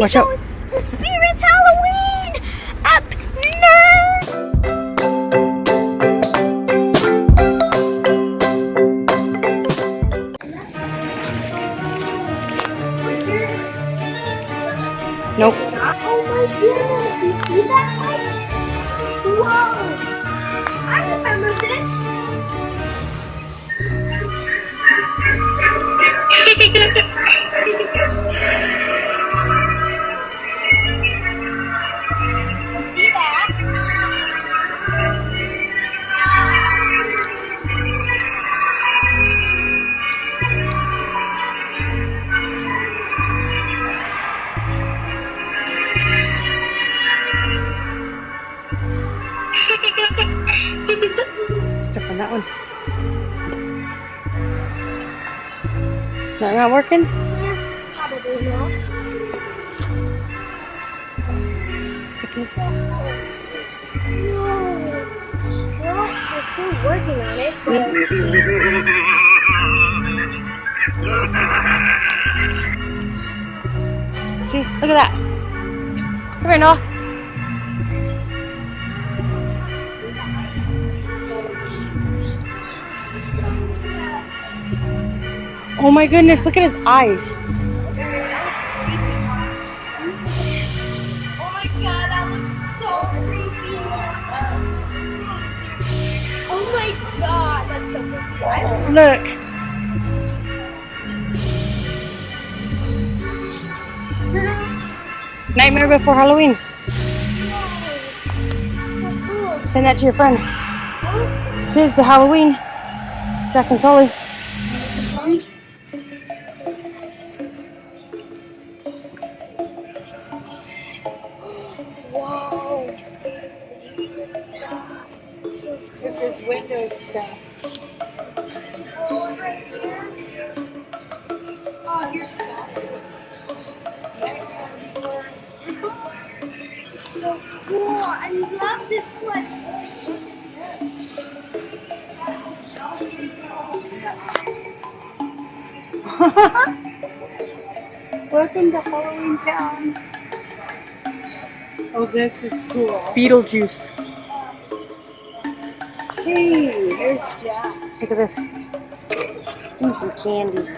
Watch out. The Spirit's Halloween! Up next! Nope. Oh my goodness, you see that light? Whoa! I remember this. You see that? Step on that one. That not working? Probably not. Look at this. Well, we're still working on it, so... See? Look at that. Come here, Noah. Oh my goodness, look at his eyes. That looks creepy. Oh my god, that looks so creepy. Oh my god, that's so creepy. Look. Nightmare Before Halloween. This is so cool. Send that to your friend. Oh, 'Tis the Halloween. Jack and Sully. whoa. This is Windows stuff. Oh, right here. Oh, you're sad. This is so cool. I love this place. Welcome to Halloween Town. Oh, this is cool. Beetlejuice. Hey, there's Jack. Look at this. Give me some candy.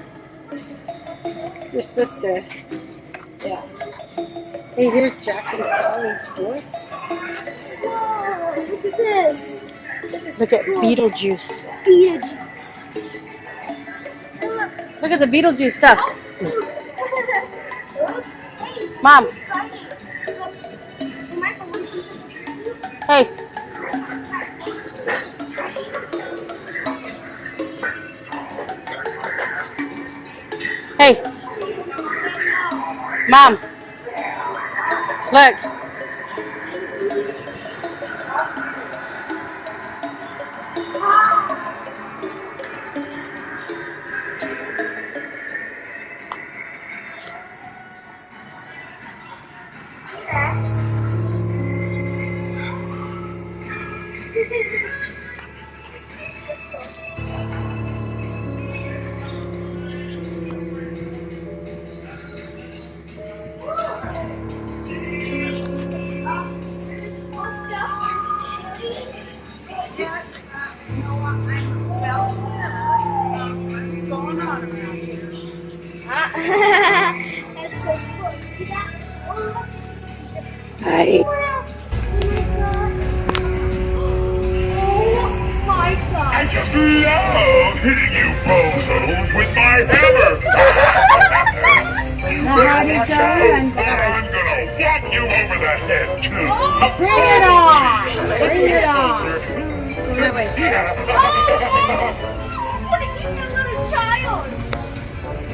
You're supposed to, yeah. Hey, here's Jack and Sally's store. Whoa, look at this. This is Look at cool. Beetlejuice. Beetlejuice. And look. Look at the Beetlejuice stuff. Mom. Hey. Hey. Mom. Look. That's so cool. See that? Oh, look. Hi. Oh my god. I just love hitting you bozos with my hammer. You better watch out, or I'm gonna whop you over the head too. Bring it on! Bring it on! That way. What is he, a little child?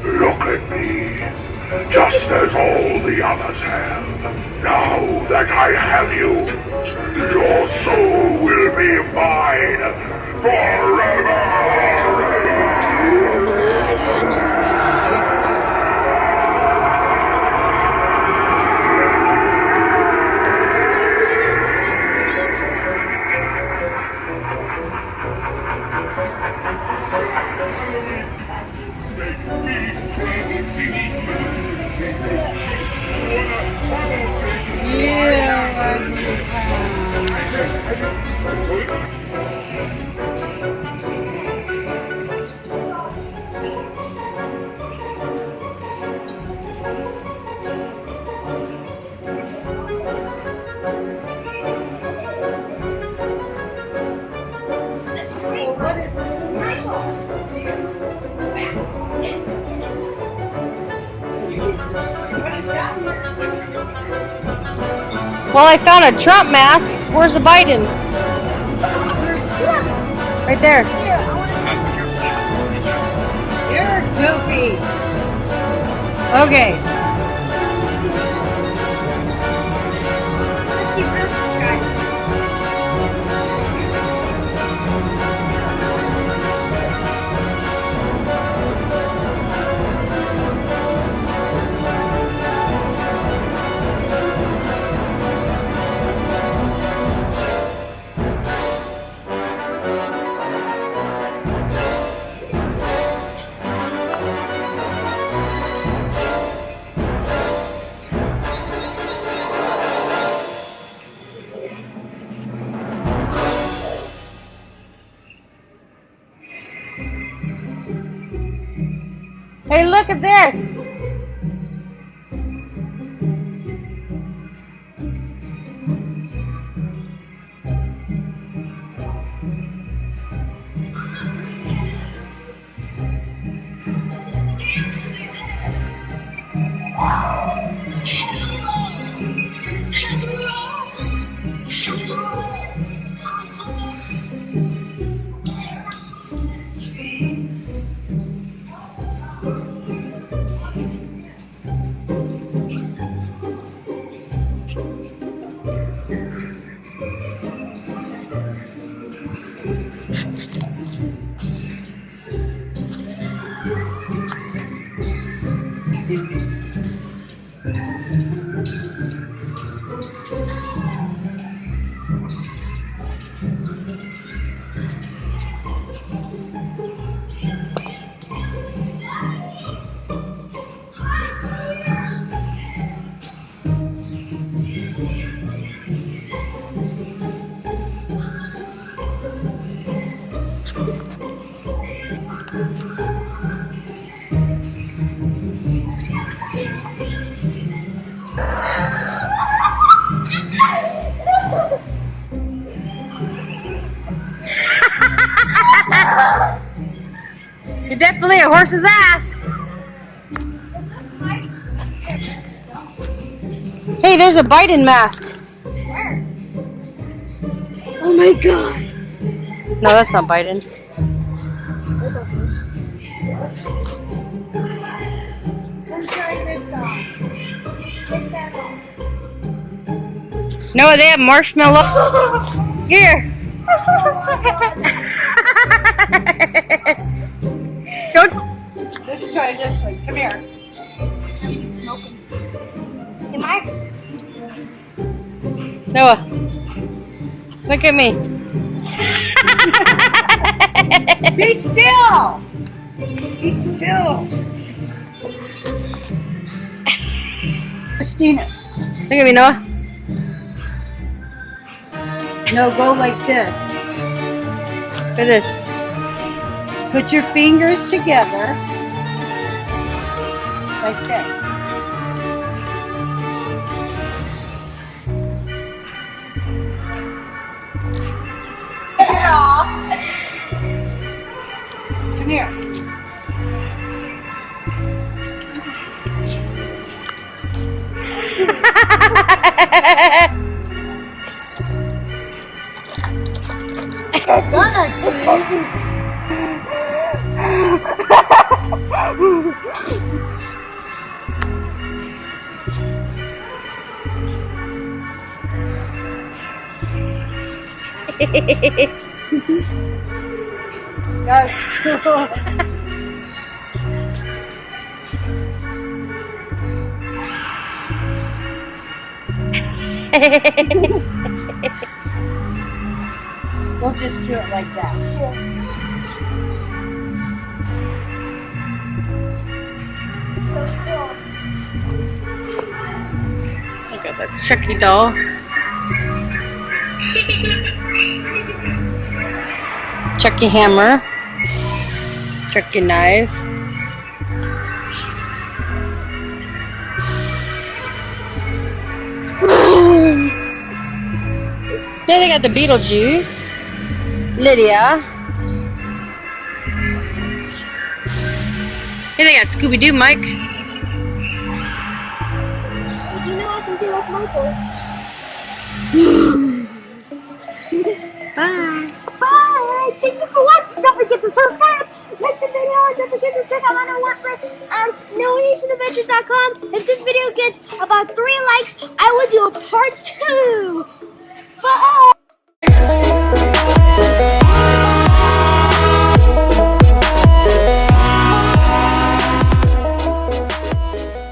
Look at me, just as all the others have. Now that I have you, your soul will be mine forever. Well, I found a Trump mask. Where's the Biden? Right there. You're goofy. Okay. Let's see what else to try. Hey, look at this. You're definitely a horse's ass. Hey, there's a Biden mask. Where? Oh my god. No, that's not Biden. Let's try this sauce. What's that on? No, they have marshmallow. Here. Don't. Let's try this one. Come here. I'm smoking. Am I? Noah, look at me. Be still. Be still. Christina. Look at me, Noah. No, go like this. Look at this. Put your fingers together. Like this. Get off. Come here. Gonna That's cool. We'll just do it like that. So cool. Look at that Chucky doll. Chucky hammer. Chucky knife. Then they got the Beetlejuice. Lydia. Here they got Scooby-Doo, Mike. Did you know I can do like Michael? Bye. Bye. Thank you for watching. Don't forget to subscribe, like the video, and don't forget to check out my website, nonationadventures.com. If this video gets about 3 likes, I will do a part 2. Bye.